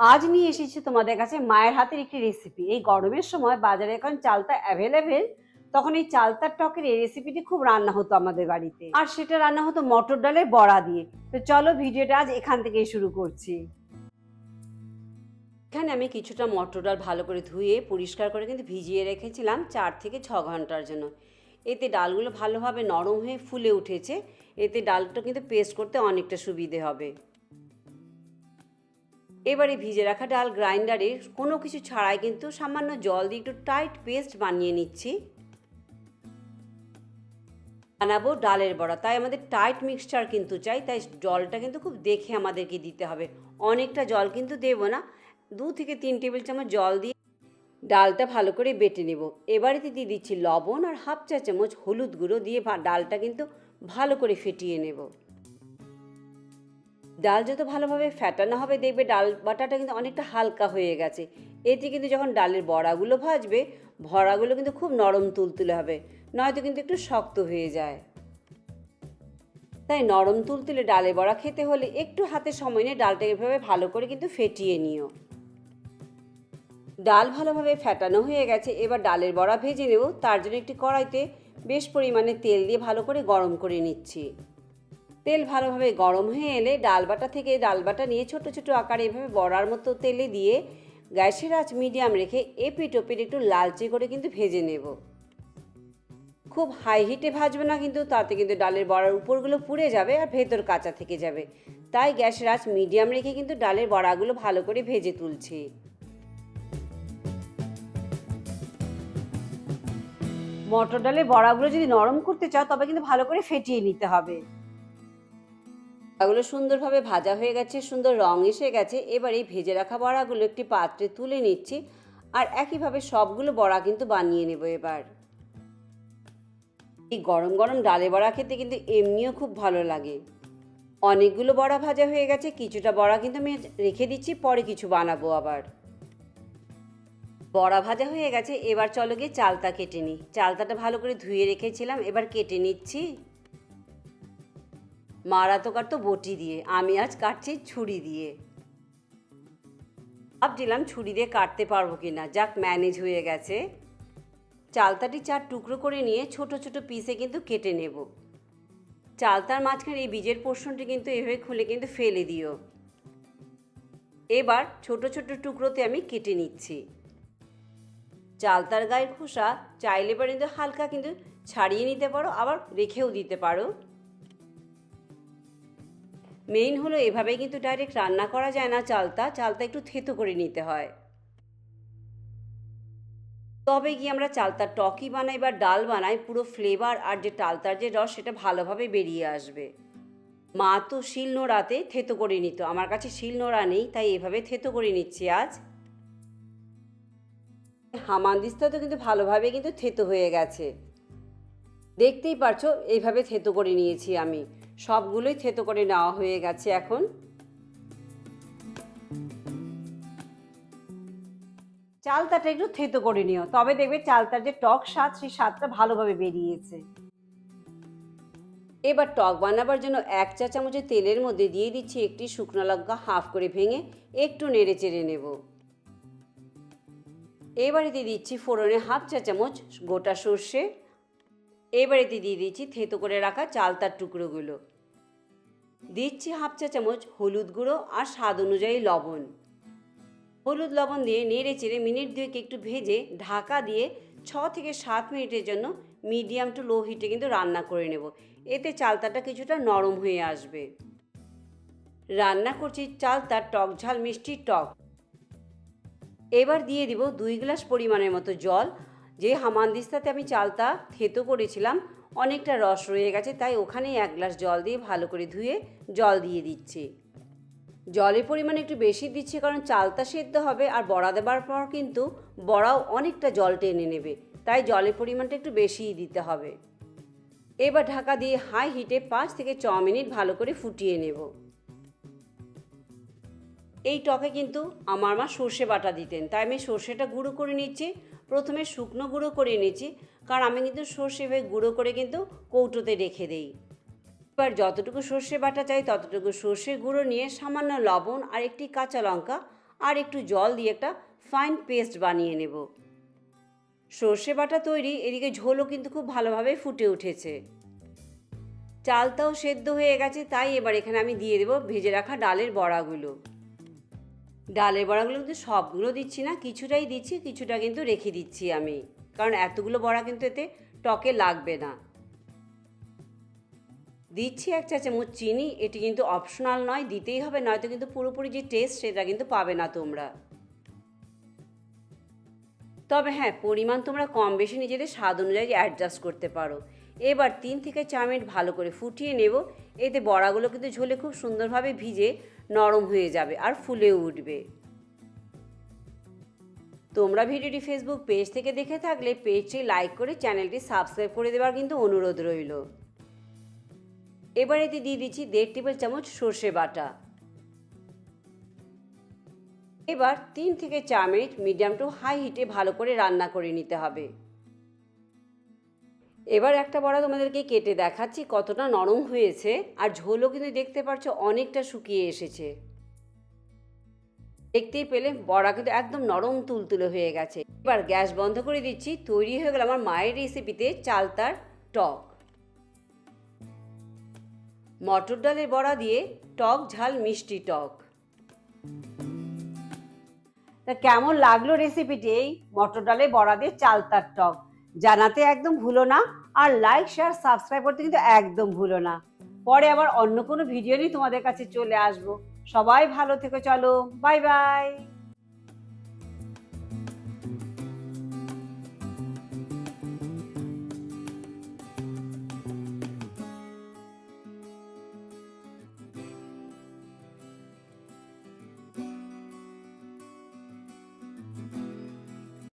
আজ নিয়ে এসেছি তোমাদের কাছে মায়ের হাতের একটি রেসিপি। এই গরমের সময় বাজারে এখন চালতা অ্যাভেলেবেল, তখন এই চালতার টকের এই রেসিপিটি খুব রান্না হতো আমাদের বাড়িতে, আর সেটা রান্না হতো মটর ডালের বড়া দিয়ে। তো চলো ভিডিওটা আজ এখান থেকেই শুরু করছি। এখানে আমি কিছুটা মটর ডাল ভালো করে ধুয়ে পরিষ্কার করে কিন্তু ভিজিয়ে রেখেছিলাম 4 থেকে 6 ঘন্টার জন্য। এতে ডালগুলো ভালোভাবে নরম হয়ে ফুলে উঠেছে। এতে ডালটা কিন্তু পেস্ট করতে অনেকটা সুবিধে হবে। এবারে ভিজে রাখা ডাল গ্রাইন্ডারে কোনো কিছু ছাড়াই কিন্তু সামান্য জল দিয়ে একটু টাইট পেস্ট বানিয়ে নিচ্ছি। বানাবো ডালের বড়া, তাই আমাদের টাইট মিক্সচার কিন্তু চাই, তাই জলটা কিন্তু খুব দেখে আমাদেরকে দিতে হবে। অনেকটা জল কিন্তু দেবো না, 2 থেকে 3 টেবিল চামচ জল দিয়ে ডালটা ভালো করে বেটে নেব। এবারেতে দিয়ে দিচ্ছি লবণ আর হাফ চা চামচ হলুদ গুঁড়ো দিয়ে ডালটা কিন্তু ভালো করে ফেটিয়ে নেব। ডাল যত ভালোভাবে ফ্যাটানো হবে দেখবে ডাল বাটাটা কিন্তু অনেকটা হালকা হয়ে গেছে। এতে কিন্তু যখন ডালের বড়াগুলো ভাজবে, বড়াগুলো কিন্তু খুব নরম তুলতুলে হবে, নয়তো কিন্তু একটু শক্ত হয়ে যায়। তাই নরম তুলতুলে ডালের বড়া খেতে হলে একটু হাতে সময় নিয়ে ডালটা এভাবে ভালো করে কিন্তু ফেটিয়ে নিও। ডাল ভালোভাবে ফ্যাটানো হয়ে গেছে, এবার ডালের বড়া ভেজে নেব। তার জন্য একটি কড়াইতে বেশ পরিমাণে তেল দিয়ে ভালো করে গরম করে নিচ্ছি। তেল ভালোভাবে গরম হয়ে এলে ডালবাটা থেকে ডালবাটা নিয়ে ছোট ছোট আকারে এভাবে বড়ার মতো তেলে দিয়ে গ্যাসের আঁচ মিডিয়াম রেখে এপিট ওপিট একটু লালচে করে কিন্তু ভেজে নেব। খুব হাই হিটে ভাজবে না, কিন্তু তাতে কিন্তু ডালের বড়ার উপরগুলো পুড়ে যাবে আর ভেতর কাঁচা থেকে যাবে। তাই গ্যাসের আঁচ মিডিয়াম রেখে কিন্তু ডালের বড়াগুলো ভালো করে ভেজে তুলছি। মটর ডালের বড়াগুলো যদি নরম করতে চাও তবে কিন্তু ভালো করে ফেটিয়ে নিতে হবে। বড়াগুলো সুন্দরভাবে ভাজা হয়ে গেছে, সুন্দর রং এসে গেছে। এবার এই ভেজে রাখা বড়াগুলো একটি পাত্রে তুলে নিচ্ছি, আর একইভাবে সবগুলো বড়া কিন্তু বানিয়ে নেব। এবার এই গরম গরম ডালে বড়া খেতে কিন্তু এমনিও খুব ভালো লাগে। অনেকগুলো বড়া ভাজা হয়ে গেছে, কিছুটা বড়া কিন্তু আমি রেখে দিচ্ছি, পরে কিছু বানাবো আবার। বড়া ভাজা হয়ে গেছে, এবার চলো গিয়ে চালতা কেটে নিই। চালতাটা ভালো করে ধুয়ে রেখেছিলাম, এবার কেটে নিচ্ছি। মারা তো কাটতো বটি দিয়ে, আমি আজ কাটছি ছুরি দিয়ে। ভাবছিলাম ছুরি দিয়ে কাটতে পারবো কিনা, যাক ম্যানেজ হয়ে গেছে। চালতাটি 4 টুকরো করে নিয়ে ছোট ছোট পিসে কিন্তু কেটে নেব। চালতার মাঝখানে এই বীজের পোর্শনটি কিন্তু এভাবে খুলে কিন্তু ফেলে দিও। এবার ছোট ছোট টুকরোতে আমি কেটে নিচ্ছি। চালতার গায়ের খোসা চাইলে পরে কিন্তু হালকা কিন্তু ছাড়িয়ে নিতে পারো, আবার রেখেও দিতে পারো। মেইন হলো এভাবে কিন্তু ডাইরেক্ট রান্না করা যায় না, চালতা একটু থেতো করে নিতে হয়, তবে কি আমরা চালতার টকই বানাই বা ডাল বানাই, পুরো ফ্লেভার আর যে চালতার যে রস সেটা ভালোভাবে বেরিয়ে আসবে। মা তো শিলনোড়াতে থেতো করে নিত, আমার কাছে শিলনোড়া নেই, তাই এভাবে থেতো করে নিচ্ছি আজ। হামানদিস্তা তো কিন্তু ভালোভাবে কিন্তু থেতো হয়ে গেছে, দেখতেই পারছো। এইভাবে থেতো করে নিয়েছি আমি, সবগুলোই থেতো করে নেওয়া হয়ে গেছে। এখন চালতাটা একটু থেতো করে নিও, তবে দেখবে চালতার যে টক স্বাদ, সেই স্বাদটা ভালোভাবে বেরিয়েছে। এবার টক বানাবার জন্য 1 চা চামচের তেলের মধ্যে দিয়ে দিচ্ছি একটি শুকনো লঙ্কা হাফ করে ভেঙে, একটু নেড়ে চেড়ে নেব। এবারে দিয়ে দিচ্ছি ফোড়নে হাফ চা চামচ গোটা সর্ষে। এবারেতে দিয়ে দিচ্ছি থেতো করে রাখা চালতার টুকরোগুলো। দিচ্ছি হাফ চা চামচ হলুদ গুঁড়ো আর স্বাদ অনুযায়ী লবণ। হলুদ লবণ দিয়ে নেড়ে চেড়ে মিনিট 2 একটু ভেজে ঢাকা দিয়ে 6 থেকে 7 মিনিটের জন্য মিডিয়াম টু লো হিটে কিন্তু রান্না করে নেব। এতে চালতাটা কিছুটা নরম হয়ে আসবে। রান্না করছি চালতার টক ঝাল মিষ্টি টক। এবার দিয়ে দিব 2 গ্লাস পরিমাণের মতো জল। যে হামানদিস্তাতে আমি চালতা থেতো করেছিলাম অনেকটা রস রয়ে গেছে, তাই ওখানেই 1 গ্লাস জল দিয়ে ভালো করে ধুয়ে জল দিয়ে দিচ্ছি। জলের পরিমাণ একটু বেশি দিচ্ছি, কারণ চালতা সেদ্ধ হবে আর বড়া দেবার পর কিন্তু বড়াও অনেকটা জল টেনে নেবে, তাই জলের পরিমাণটা একটু বেশিই দিতে হবে। এবার ঢাকা দিয়ে হাই হিটে 5 থেকে 6 মিনিট ভালো করে ফুটিয়ে নেব। এই টকে কিন্তু আমার মা সর্ষে বাটা দিতেন, তাই আমি সর্ষেটা গুঁড়ো করে নিচ্ছি। প্রথমে শুকনো গুঁড়ো করে নিচ্ছি, কারণ আমি কিন্তু সর্ষে গুঁড়ো করে কিন্তু কৌটোতে রেখে দেই। এবার যতটুকু সর্ষে বাটা চাই ততটুকু সর্ষে গুঁড়ো নিয়ে সামান্য লবণ আর একটি কাঁচা লঙ্কা আর একটু জল দিয়ে একটা ফাইন পেস্ট বানিয়ে নেব। সর্ষে বাটা তৈরি, এদিকে ঝোলও কিন্তু খুব ভালোভাবে ফুটে উঠেছে। চালটাও সেদ্ধ হয়ে গেছে, তাই এবার এখানে আমি দিয়ে দেবো ভেজে রাখা ডালের বড়াগুলো। ডালের বড়াগুলো কিন্তু সবগুলো দিচ্ছি না, কিছুটাই দিচ্ছি, কিছুটা কিন্তু রেখে দিচ্ছি আমি, কারণ এতগুলো বড়া কিন্তু এতে টকে লাগবে না। দিচ্ছি 1 চা চামচ চিনি, এটি কিন্তু অপশনাল নয়, দিতেই হবে, নয়তো কিন্তু পুরোপুরি যে টেস্ট সেটা কিন্তু পাবে না তোমরা। তবে হ্যাঁ, পরিমাণ তোমরা কম বেশি নিজেদের স্বাদ অনুযায়ী অ্যাডজাস্ট করতে পারো। এবার 3 থেকে 4 মিনিট ভালো করে ফুটিয়ে নেব। এতে বড়াগুলো কিন্তু ঝোলে খুব সুন্দরভাবে ভিজে নরম হয়ে যাবে আর ফুলেও উঠবে। তোমরা ভিডিওটি ফেসবুক পেজ থেকে দেখে থাকলে পেজটি লাইক করে চ্যানেলটি সাবস্ক্রাইব করে দেওয়ার কিন্তু অনুরোধ রইল। এবার এতে দিয়ে দিচ্ছি 1.5 টেবিল চামচ সর্ষে বাটা। এবার 3 থেকে 4 মিনিট মিডিয়াম টু হাই হিটে ভালো করে রান্না করে নিতে হবে। এবার একটা বড়া তোমাদেরকে কেটে দেখাচ্ছি কতটা নরম হয়েছে, আর ঝোলও কিন্তু দেখতে পাচ্ছ অনেকটা শুকিয়ে এসেছে। দেখতেই পেলে বড়া কিন্তু একদম নরম তুলতুলে হয়ে গেছে। এবার গ্যাস বন্ধ করে দিচ্ছি। তৈরি হয়ে গেল আমার মায়ের রেসিপিতে চালতার টক। মটর ডালের বড়া দিয়ে টক ঝাল মিষ্টি টক। তা কেমন লাগলো রেসিপিটি, এই মটর ডালের বড়া দিয়ে চালতার টক? জানাতে একদম ভুলো না, আর লাইক শেয়ার সাবস্ক্রাইব করতে কিন্তু একদম ভুলো না। পরে আবার অন্য কোনো ভিডিও নিয়ে তোমাদের কাছে চলে আসবো। সবাই ভালো থেকো, চলো বাই বাই।